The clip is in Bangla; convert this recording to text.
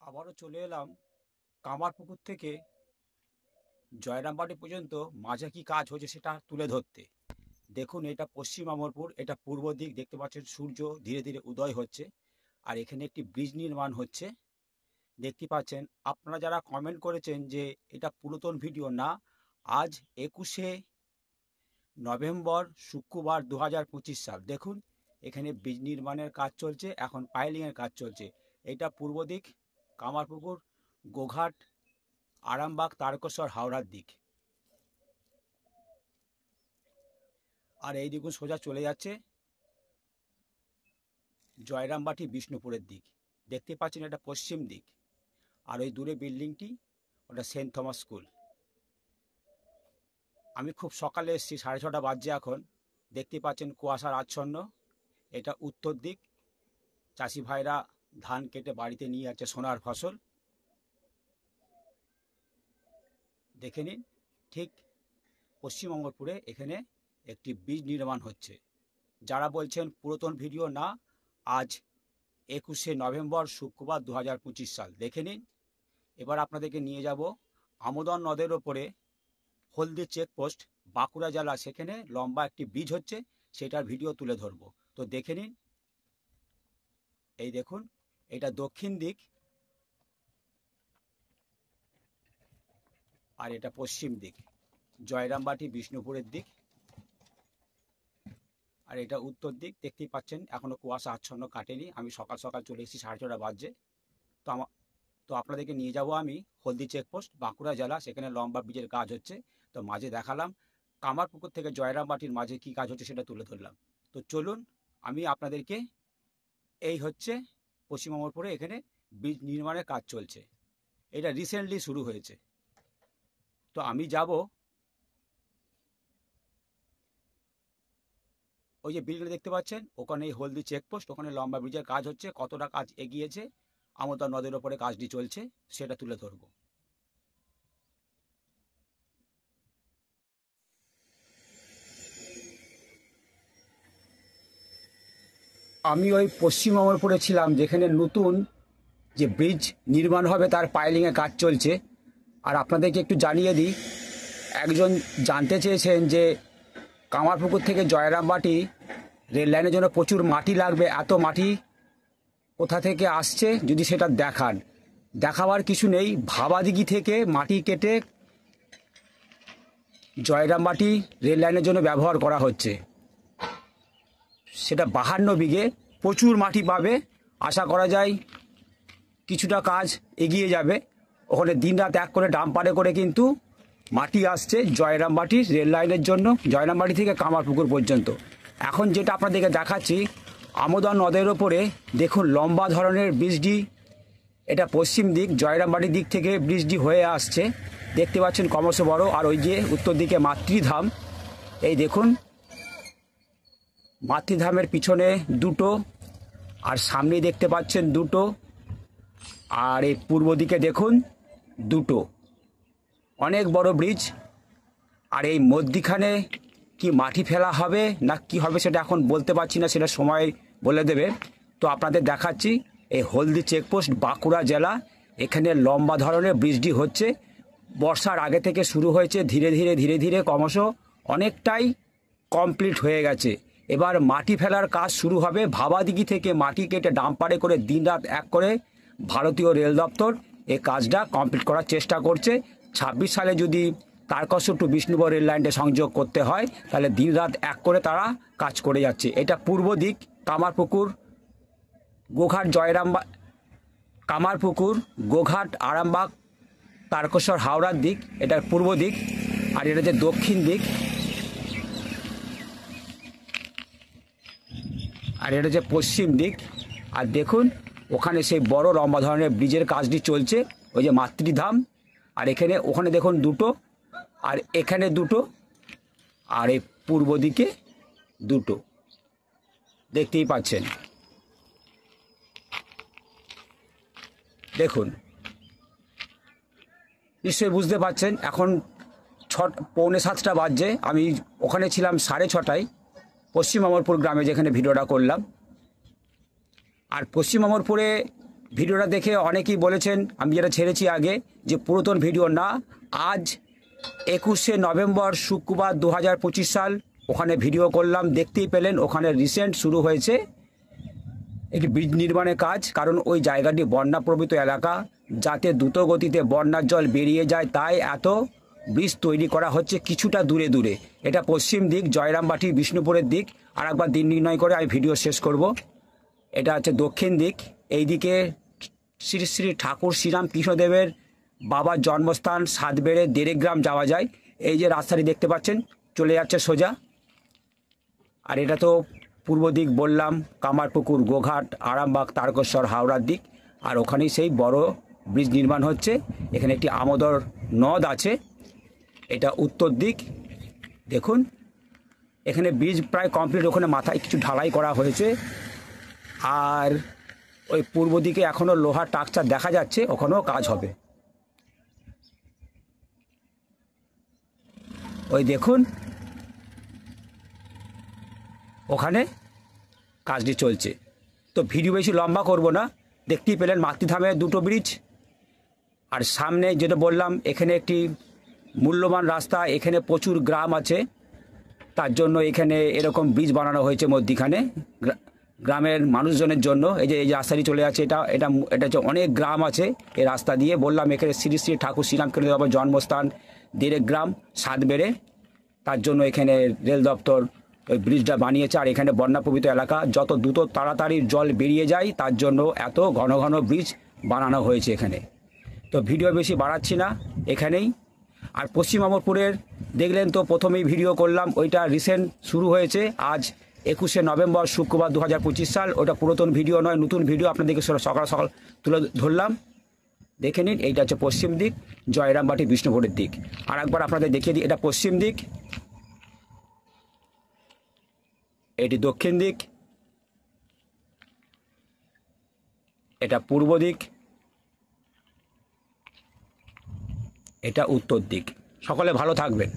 আবারও চলে এলাম কামারপুকুর থেকে জয়রামবাটি পর্যন্ত মাঝে কি কাজ হচ্ছে সেটা তুলে ধরতে। দেখুন, এটা পশ্চিম অমরপুর, এটা পূর্ব দিক। দেখতে পাচ্ছেন সূর্য ধীরে ধীরে উদয় হচ্ছে, আর এখানে একটি ব্রিজ নির্মাণ হচ্ছে। দেখতে পাচ্ছেন, আপনারা যারা কমেন্ট করেছেন যে এটা পুরাতন ভিডিও না, আজ 21শে নভেম্বর শুক্রবার 2025 সাল। দেখুন, এখানে ব্রিজ নির্মাণের কাজ চলছে, এখন পাইলিংয়ের কাজ চলছে। এটা পূর্ব দিক, কামারপুকুর, গোঘাট, আরামবাগ, তারকেশ্বর, হাওড়ার দিক। আর এই দিকে সোজা চলে যাচ্ছে জয়রামবাটি, বিষ্ণুপুরের দিক। দেখতে পাচ্ছেন এটা পশ্চিম দিক। আর ওই দূরে বিল্ডিংটি, ওটা সেন্ট থমাস স্কুল। আমি খুব সকালে এসেছি, 6:30 বাজছে এখন। দেখতে পাচ্ছেন কুয়াশার আচ্ছন্ন। এটা উত্তর দিক। চাষি ভাইরা ধান কেটে বাড়িতে নিয়ে যাচ্ছে সোনার ফসল। দেখে নিন, ঠিক পশ্চিম অমরপুরে এখানে একটি ব্রিজ নির্মাণ হচ্ছে। যারা বলছেন পুরাতন ভিডিও না, আজ 21শে নভেম্বর শুক্রবার 2025 সাল। দেখে নিন। এবার আপনাদেরকে নিয়ে যাব আমোদন নদের ওপরে হলদি চেকপোস্ট, বাঁকুড়া জেলা। সেখানে লম্বা একটি ব্রিজ হচ্ছে, সেটার ভিডিও তুলে ধরবো। তো দেখে নিন। এই দেখুন, এটা দক্ষিণ দিক, আর এটা পশ্চিম দিক, জয়রামবাটি বিষ্ণুপুরের দিক। আর এটা উত্তর দিক। দেখতেই পাচ্ছেন এখনো কুয়াশা আচ্ছন্ন কাটেনি। আমি সকাল সকাল চলে এসেছি, 6:30 বাজছে। তো আপনাদেরকে নিয়ে যাব আমি হলদি চেকপোস্ট, বাঁকুড়া জেলা। সেখানে লম্বা ব্রিজের কাজ হচ্ছে। তো মাঝে দেখালাম, কামারপুকুর থেকে জয়রামবাটির মাঝে কি কাজ হচ্ছে সেটা তুলে ধরলাম। তো চলুন, আমি আপনাদেরকে, এই হচ্ছে পশ্চিম অমরপুরে এখানে ব্রিজ নির্মাণের কাজ চলছে। এটা রিসেন্টলি শুরু হয়েছে। তো আমি যাব, ওই যে বিল্ডিং দেখতে পাচ্ছেন ওখানে এই হলদি চেকপোস্ট, ওখানে লম্বা ব্রিজের কাজ হচ্ছে। কতটা কাজ এগিয়েছে, আমোদা নদের ওপরে কাজটি চলছে, সেটা তুলে ধরবো। আমি ওই পশ্চিম অমরপুরে ছিলাম, যেখানে নতুন যে ব্রিজ নির্মাণ হবে তার পাইলিংয়ের কাজ চলছে। আর আপনাদেরকে একটু জানিয়ে দিই, একজন জানতে চেয়েছেন যে কামারপুকুর থেকে জয়রামবাটি রেল লাইনের জন্য প্রচুর মাটি লাগবে, এত মাটি কোথা থেকে আসছে যদি সেটা দেখান। দেখাবার কিছু নেই। ভাবাদিঘি থেকে মাটি কেটে জয়রামবাটি রেল লাইনের জন্য ব্যবহার করা হচ্ছে। সেটা 52 বিঘে, প্রচুর মাটি পাবে। আশা করা যায় কিছুটা কাজ এগিয়ে যাবে। ওখানে দিনরাত এক করে ডাম্পারে করে কিন্তু মাটি আসছে জয়রামবাটির রেল লাইনের জন্য, জয়রামবাটি থেকে কামারপুকুর পর্যন্ত। এখন যেটা আপনাদেরকে দেখাচ্ছি, আমোদন নদের ওপরে দেখুন লম্বা ধরনের ব্রিজটি। এটা পশ্চিম দিক, জয়রামবাটির দিক থেকে ব্রিজটি হয়ে আসছে। দেখতে পাচ্ছেন ক্রমশ বড়। আর ওই যে উত্তর দিকে মাতৃধাম, এই দেখুন মাতৃধামের পিছনে দুটো, আর সামনে দেখতে পাচ্ছেন দুটো, আর এই পূর্ব দিকে দেখুন দুটো। অনেক বড় ব্রিজ। আর এই মধ্যিখানে কি মাটি ফেলা হবে না কি হবে সেটা এখন বলতে পারছি না, সেটা সময় বলে দেবে। তো আপনাদের দেখাচ্ছি এই হলদি চেকপোস্ট, বাঁকুড়া জেলা। এখানে লম্বা ধরনের ব্রিজটি হচ্ছে। বর্ষার আগে থেকে শুরু হয়েছে, ধীরে ধীরে ধীরে ধীরে ক্রমশ অনেকটাই কমপ্লিট হয়ে গেছে। এবার মাটি ফেলার কাজ শুরু হবে। ভাবাদিঘি থেকে মাটি কেটে ডাম্পারে করে দিনরাত এক করে ভারতীয় রেল দপ্তর এই কাজটা কমপ্লিট করার চেষ্টা করছে। 26 সালে যদি তারকেশ্বর টু বিষ্ণুপুর রেল লাইনটা সংযোগ করতে হয়, তাহলে দিনরাত এক করে তারা কাজ করে যাচ্ছে। এটা পূর্ব দিক, কামারপুকুর, গোঘাট, কামারপুকুর, গোঘাট, আরামবাগ, তারকেশ্বর, হাওড়ার দিক। এটার পূর্ব দিক। আর এটা যে দক্ষিণ দিক, আর এটা যে পশ্চিম দিক। আর দেখুন ওখানে সেই বড় লম্বা ধরনের ব্রিজের কাজটি চলছে, ওই যে মাতৃধাম। আর এখানে ওখানে দেখুন দুটো, আর এখানে দুটো, আর এই পূর্ব দিকে দুটো। দেখতেই পাচ্ছেন। দেখুন, নিশ্চয়ই বুঝতে পারছেন। এখন 6:45 বাজছে। আমি ওখানে ছিলাম 6:30টায়, পশ্চিম অমরপুর গ্রামে, যেখানে ভিডিওটা করলাম। আর পশ্চিম অমরপুরে ভিডিওটা দেখে অনেকেই বলেছেন, আমি যেটা ছেড়েছি আগে, যে পুরাতন ভিডিও না। আজ 21শে নভেম্বর শুক্রবার 2025 সাল ওখানে ভিডিও করলাম, দেখতেই পেলেন ওখানে রিসেন্ট শুরু হয়েছে একটি ব্রিজ নির্মাণের কাজ। কারণ ওই জায়গাটি বন্যাপ্রবৃত এলাকা, যাতে দ্রুত গতিতে বন্যার জল বেরিয়ে যায়, তাই এত ব্রিজ তৈরি করা হচ্ছে কিছুটা দূরে দূরে। এটা পশ্চিম দিক, জয়রামবাটি বিষ্ণুপুরের দিক। আর একবার দিন নির্ণয় করে আমি ভিডিও শেষ করব। এটা হচ্ছে দক্ষিণ দিক। এইদিকে শ্রী শ্রী ঠাকুর শ্রীরাম কৃষ্ণদেবের বাবার জন্মস্থান সাতবেড়ে দেড়গ্রাম যাওয়া যায়। এই যে রাস্তাটি দেখতে পাচ্ছেন চলে যাচ্ছে সোজা। আর এটা তো পূর্ব দিক বললাম, কামারপুকুর, গোঘাট, আরামবাগ, তারকেশ্বর, হাওড়ার দিক। আর ওখানেই সেই বড় ব্রিজ নির্মাণ হচ্ছে। এখানে একটি আমোদর নদ আছে। এটা উত্তর দিক। দেখুন এখানে ব্রিজ প্রায় কমপ্লিট, ওখানে মাথায় কিছু ঢালাই করা হয়েছে। আর ওই পূর্ব দিকে এখনও লোহার স্ট্রাকচার দেখা যাচ্ছে, ওখানেও কাজ হবে। ওই দেখুন ওখানে কাজটি চলছে। তো ভিডিও বেশি লম্বা করব না, দেখতেই পেলেন মাতৃধামে দুটো ব্রিজ। আর সামনে যেটা বললাম, এখানে একটি মূল্যবান রাস্তা, এখানে প্রচুর গ্রাম আছে, তার জন্য এখানে এরকম ব্রিজ বানানো হয়েছে মধ্যিখানে গ্রামের মানুষজনের জন্য। এই যে রাস্তাটি চলে যাচ্ছে, এটা হচ্ছে অনেক গ্রাম আছে এই রাস্তা দিয়ে। বললাম এখানে শ্রী শ্রী ঠাকুর শ্রীরামকৃষ্ণ বাবার জন্মস্থান দেড়গ্রাম সাতবেড়ে, তার জন্য এখানে রেল দপ্তর ওই ব্রিজটা বানিয়েছে। আর এখানে বন্যাপ্রবৃত এলাকা, যত দ্রুত তাড়াতাড়ি জল বেরিয়ে যায় তার জন্য এত ঘন ঘন ব্রিজ বানানো হয়েছে এখানে। তো ভিডিও বেশি বাড়াচ্ছি না এখানেই। আর পশ্চিম অমরপুরের দেখলেন তো, প্রথমেই ভিডিও করলাম, ওইটা রিসেন্ট শুরু হয়েছে আজ 21শে নভেম্বর শুক্রবার 2025 সাল। ওটা পুরাতন ভিডিও নয়, নতুন ভিডিও আপনাদেরকে সকাল সকাল তুলে ধরলাম, দেখে নিন। এইটা হচ্ছে পশ্চিম দিক, জয়রামবাটি বিষ্ণুপুরের দিক। আর একবার আপনাদের দেখিয়ে দিই, এটা পশ্চিম দিক, এটি দক্ষিণ দিক, এটা পূর্ব দিক, এটা উত্তর দিক। সকলে ভালো থাকবেন।